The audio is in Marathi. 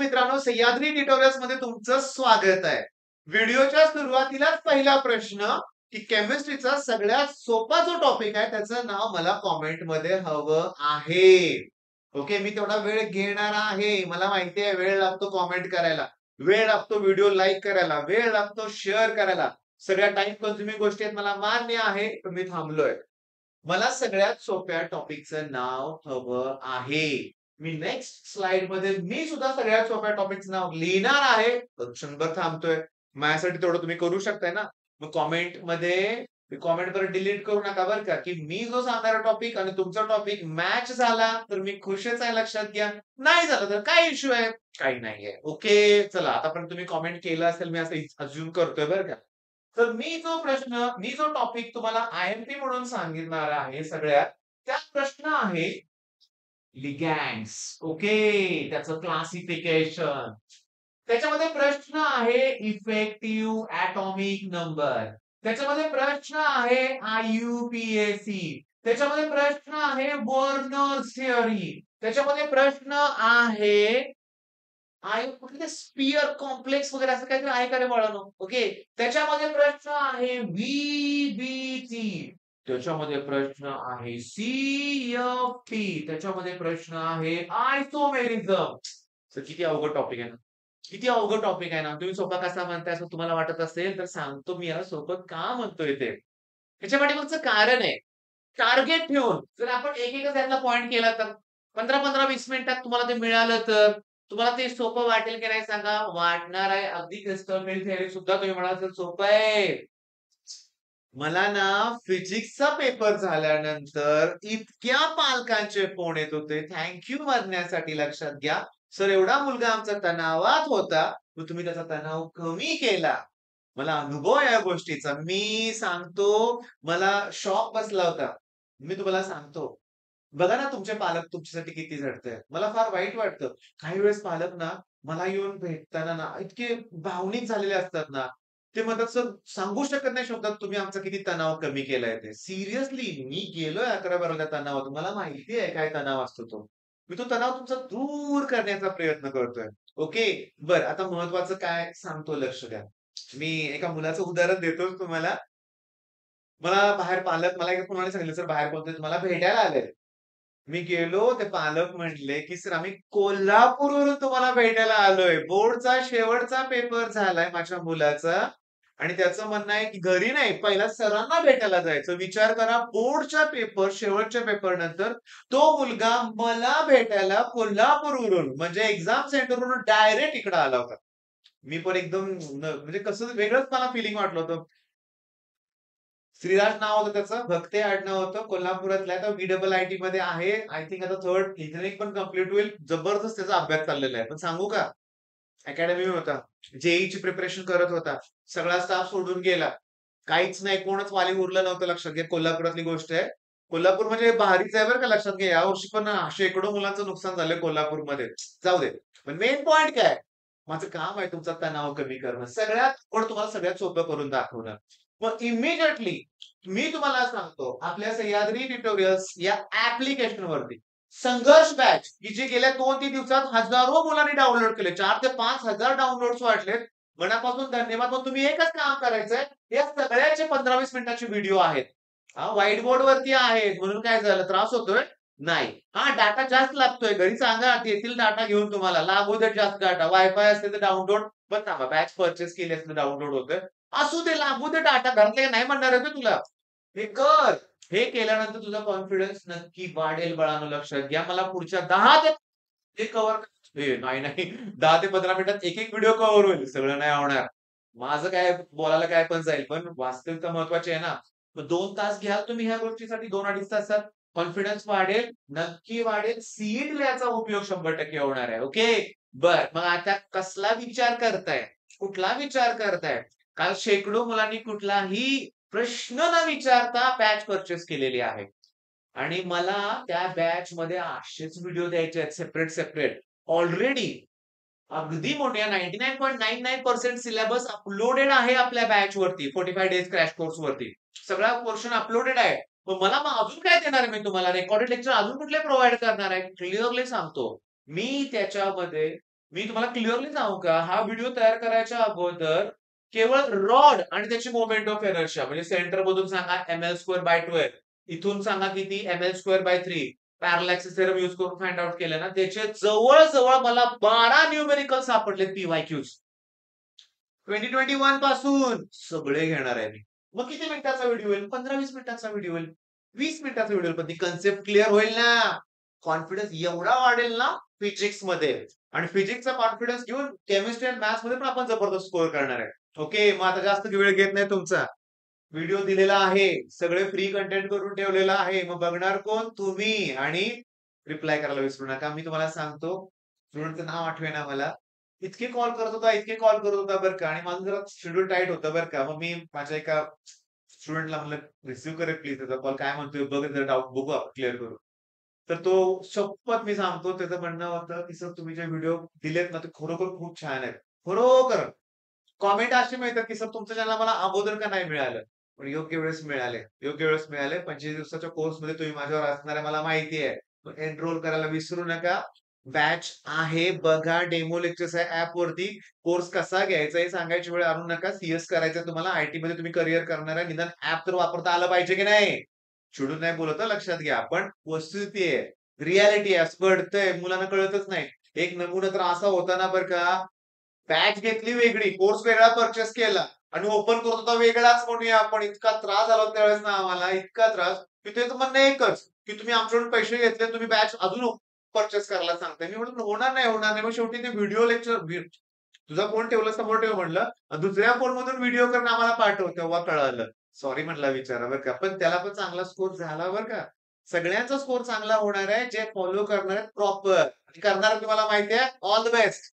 मित्रांनो, सह्याद्री ट्युटोरियल्स मध्ये तुमचं स्वागत आहे. व्हिडिओच्या सुरुवातीलाच पहिला प्रश्न की केमिस्ट्रीचा सगळ्यात सोपा जो टॉपिक आहे त्याचं नाव मला कॉमेंट मध्ये हवं आहे. ओके, मी तेवढा वेळ घेणार आहे. मला माहिती आहे वेळ लागतो कॉमेंट करायला, वेळ लागतो व्हिडिओ लाईक करायला, वेळ लागतो शेअर करायला. सगळ्या टाइम कन्झ्युमिंग गोष्टी आहेत, मला मान्य आहे, पण मी थांबलोय. मला सगळ्यात सोप्या टॉपिकचं नाव हवं आहे. मी नेक्स्ट स्लाइड मध्ये मी सुद्धा सगळ्यात सोप्या टॉपिकचं नाव लिहिणार आहे. क्षणभर थांबतोय. माझ्यासाठी तेवढं तुम्ही करू शकताय ना. मग कॉमेंट वर डिलीट करू नका बरं का, की मी जो सांगणारा टॉपिक आणि तुमचा टॉपिक मॅच झाला तर मी खुशच आहे, लक्षात घ्या. नाही झालं तर काय इश्यू आहे? काही नाहीये. ओके, चला आतापर्यंत तुम्ही कॉमेंट केलं असेल, मी असं अज्युम करतोय बरं का. तर मी जो टॉपिक तुम्हाला आयएमपी म्हणून सांगितणार आहे सगळ्यात, त्या प्रश्न आहे लिगँड्स. ओके, त्याचं क्लासिफिकेशन. त्याच्यामध्ये प्रश्न आहे इफेक्टिव्ह ॲटॉमिक नंबर. त्याच्यामध्ये प्रश्न आहे आययुपीएसी. त्याच्यामध्ये प्रश्न आहे बोर्नर्स थिअरी. त्याच्यामध्ये प्रश्न आहे कुठले स्पियर कॉम्प्लेक्स वगैरे असं काहीतरी आहे का रे बाळांनो? ओके. त्याच्यामध्ये प्रश्न आहे व्हीबीटी. त्याच्यामध्ये प्रश्न आहे सीएफटी. त्याच्यामध्ये प्रश्न आहे आयसोमेरिझम. तर किती अवघड टॉपिक आहे ना. किती अवघड टॉपिक आहे ना. तुम्ही सोपा कसा म्हणताय असं तुम्हाला वाटत असेल तर सांगतो मी याला सोपं का म्हणतोय ते. त्याच्या पाठीमागचं कारण आहे. टार्गेट ठेवून जर आपण एक-एकच यातला पॉइंट केला तर 15-15, 20 मिनिटात तुम्हाला ते मिळालं तर तुम्हाला ते सोपं वाटेल की नाही सांगा? वाटणार आहे. अगदी क्रिस्टल फील्ड थिअरी सुद्धा तुम्ही म्हणाल तर सोपं आहे. मला ना फिजिक्सचा पेपर झाल्यानंतर इतक्या पालकांचे फोन येत होते थँक यू म्हणण्यासाठी, लक्षात घ्या. सर एवढा मुलगा आमचा तणावात होता, मग तुम्ही त्याचा तणाव कमी केला. मला अनुभव आहे या गोष्टीचा. मी सांगतो, मला शॉक बसला होता. मी तुम्हाला सांगतो. बघा ना तुमचे पालक तुमच्यासाठी किती झटतायत. मला फार वाईट वाटतं. काही वेळेस पालक ना मला येऊन भेटताना ना इतके भावनिक झालेले असतात ना. ते म्हणतात, "सर सांगू शकत नाही शब्दात तुम्ही आमचा किती तणाव कमी केलाय ते." सिरियसली मी गेलोय 11-12ल्या तणावात. मला माहिती आहे काय तणाव असतो तो. मी तो तणाव तुमचा दूर करण्याचा प्रयत्न करतोय. ओके. बरं, आता महत्वाचं काय सांगतो, लक्ष द्या. मी एका मुलाचं उदाहरण देतोच तुम्हाला. मला एका कोणाने सांगितलं, "सर बाहेर कोणतरी तुम्हाला भेटायला आलंय." मी गेलो, ते पालक म्हटले, की "सर आम्ही कोल्हापूरवरून तुम्हाला भेटायला आलोय. बोर्डचा शेवटचा पेपर झालाय माझ्या मुलाचा आणि त्याचं म्हणणं आहे, की घरी नाही पहिला सरांना भेटायला जायचं." विचार करा, शेवटच्या पेपर नंतर तो मुलगा मला भेटायला कोल्हापूरवरून म्हणजे एक्झाम सेंटरवरून डायरेक्ट इकडे आला होता. मी पण एकदम म्हणजे कसं वेगळंच मला फिलिंग वाटलं होतं. श्रीराज नाव होतं त्याचं, भक्ते आडनाव होतं. कोल्हापुरातला आहे. तो VIIT मध्ये आहे. आय थिंक आता 3rd इंजिनिअरिंग पण कंप्लीट होईल. जबरदस्त त्याचा अभ्यास चाललेला आहे. पण सांगू का? अकॅडमी होता. जेईची प्रिपरेशन करत होता. सगळा स्टाफ सोडून गेला. काहीच नाही, कोणच वाली उरलं नव्हतं, लक्षात घ्या. कोल्हापुरातली गोष्ट आहे. कोल्हापूर म्हणजे भारीच आहे बरं का, लक्षात घ्या. यावर्षी पण शेकडो मुलांचं नुकसान झालंय कोल्हापूरमध्ये. जाऊ दे. पण मेन पॉइंट काय? माझं काम आहे तुमचा तणाव कमी करणं. तुम्हाला सगळ्यात सोपं करून दाखवणं. मग इमिडिएटली मी तुम्हाला सांगतो, आपल्या सह्याद्री ट्युटोरियल्स या ॲप्लिकेशन वरती संघर्ष बॅच की जे गेल्या 2-3 दिवसात हजारो मुलांनी डाउनलोड केले. 4 ते 5,000 डाउनलोड्स वाटलेत. मनापासून धन्यवाद. मग तुम्ही एकच काम करायचंय, या सगळ्याचे 15-20 मिनिटाचे व्हिडिओ आहेत. व्हाईट बोर्ड वरती आहेत म्हणून काय झालं, त्रास होतोय? नाही. डाटा जास्त लागतोय. घरी सांगा येतील डाटा घेऊन तुम्हाला. लागू देत जास्त डाटा. वायफाय असते तर डाउनलोड पण थांबा, बॅच परचेस केली असते डाउनलोड होतोय. असू दे, लागू दे डाटा. घरातले नाही म्हणणार आहे तुला. हे कर. हे केल्यानंतर तुझा कॉन्फिडन्स नक्की वाढेल बाळांनो, लक्षात घ्या. मला पुढच्या 10 ते कव्हर नाही 10 ते 15 मिनिटात एक व्हिडिओ कव्हर होईल. सगळं नाही होणार. माझं काय बोलायला काय पण जाईल, पण वास्तविकता महत्वाची आहे ना. मग 2 तास घ्याल तुम्ही ह्या गोष्टीसाठी, 2-2.5 तासात कॉन्फिडन्स वाढेल, नक्की वाढेल. सीड याचा उपयोग 100% होणार आहे. ओके. बर, मग आता कसला विचार करताय? कुठला विचार करताय? काल शेकडो मुलांनी कुठलाही प्रश्न न विचारता बॅच परचेस केलेली आहे. आणि मला त्या बॅचमध्ये 800च व्हिडिओ द्यायचे आहेत सेपरेट. ऑलरेडी अगदी मोठ्या 99.99% सिलेबस अपलोडेड आहे आपल्या बॅच वरती. 45 डेज क्रॅश कोर्स वरती. सगळा पोर्शन अपलोडेड आहे. मग अजून काय देणार आहे मी तुम्हाला? रेकॉर्डेड लेक्चर अजून कुठले प्रोव्हाईड करणार आहे? क्लिअरली सांगतो. मी त्याच्यामध्ये मी तुम्हाला क्लिअरली सांगू का, हा व्हिडिओ तयार करायच्या अगोदर केवळ रॉड आणि त्याची मोमेंट ऑफ एनर्शिया म्हणजे सेंटर मधून सांगा ml²/12 इथून सांगा किती ml²/3 parallel axis theorem use करून फाइंड आउट केलं ना, त्याचे जवळ-जवळ मला 12 न्यूमेरिकल सापडले पी-वाय-क्यूज. 2021 पासून सगळे घेणार आहे मी. मग किती मिनिटाचा व्हिडिओ होईल? 15-20 मिनिटाचा व्हिडिओ होईल. 20 मिनिटाचा व्हिडिओ पण ती कन्सेप्ट क्लिअर होईल ना. कॉन्फिडन्स एवढा वाढेल ना फिजिक्समध्ये आणि फिजिक्सचा कॉन्फिडन्स घेऊन केमिस्ट्री आणि मॅथ्स मध्ये पण आपण जबरदस्त स्कोअर करणार आहे. ओके, मग आता जास्त वेळ घेत नाही तुमचा. व्हिडिओ दिलेला आहे. सगळे फ्री कंटेंट करून ठेवलेला आहे. मग बघणार कोण? तुम्ही. आणि रिप्लाय करायला विसरू नका. मी तुम्हाला सांगतो, स्टुडंटचं नाव आठवेना मला. इतके कॉल करत होता, इतके कॉल करत होता बरं का आणि माझं जरा शेड्यूल टाईट होतं बरं का. मग मी माझ्या एका स्टुडंटला म्हणलं, "रिसीव्ह कर रे प्लीज त्याचा कॉल. काय म्हणतोय बघ जरा डाउट बघू आपण क्लिअर करू." तर तो शपथ मी सांगतो त्याचं म्हणणं होतं, की "सर तुम्ही जे व्हिडिओ दिलेत ना, ते खरोखर खूप छान आहेत." खरोखर. कॉमेंट अशी मिळतात, की "सर तुमचं चॅनल मला अगोदर का नाही मिळालं?" पण योग्य वेळेस मिळाले. योग्य वेळेस मिळाले. 25 दिवसाच्या कोर्समध्ये तुम्ही माझ्यावर असणार आहे मला माहिती आहे. एनरोल करायला विसरू नका. बॅच आहे बघा. डेमो लेक्चर्स आहे ॲपवरती. कोर्स कसा घ्यायचा हे सांगायची वेळ आणू नका. सीएस करायचंय तुम्हाला. आयटीमध्ये तुम्ही करियर करणार आहे. निदान ॲप तर वापरता आलं पाहिजे की नाही? चिडून नाही बोलत हं, लक्षात घ्या. पण वस्तुस्थिती आहे. रिॲलिटी आहे. असं घडतंय. मुलांना कळतच नाही. एक नमुना तर असा होता ना बरं का, बॅच घेतली वेगळी, कोर्स वेगळा पर्चेस केला आणि ओपन करत होता वेगळाच म्हणूया आपण. इतका त्रास झाला होता त्यावेळेस ना आम्हाला, इतका त्रास, की त्याचं म्हणणं एकच, की तुम्ही आमच्याकडून पैसे घेतले, तुम्ही बॅच अजून पर्चेस करायला सांगताय. मी म्हटलं होणार नाही, होणार नाही. मग शेवटी ते व्हिडिओ लेक्चर तुझा फोन ठेवला समोर ठेव म्हणलं. दुसऱ्या फोनमधून व्हिडिओ करून आम्हाला पाठव. तेव्हा कळालं. सॉरी म्हटला बिचारा बरं का. पण त्याला पण चांगला स्कोर झाला बरं का. सगळ्यांचा स्कोर चांगला होणार आहे, जे फॉलो करणार आहेत प्रॉपर. करणार तुम्हाला माहिती आहे. All the best.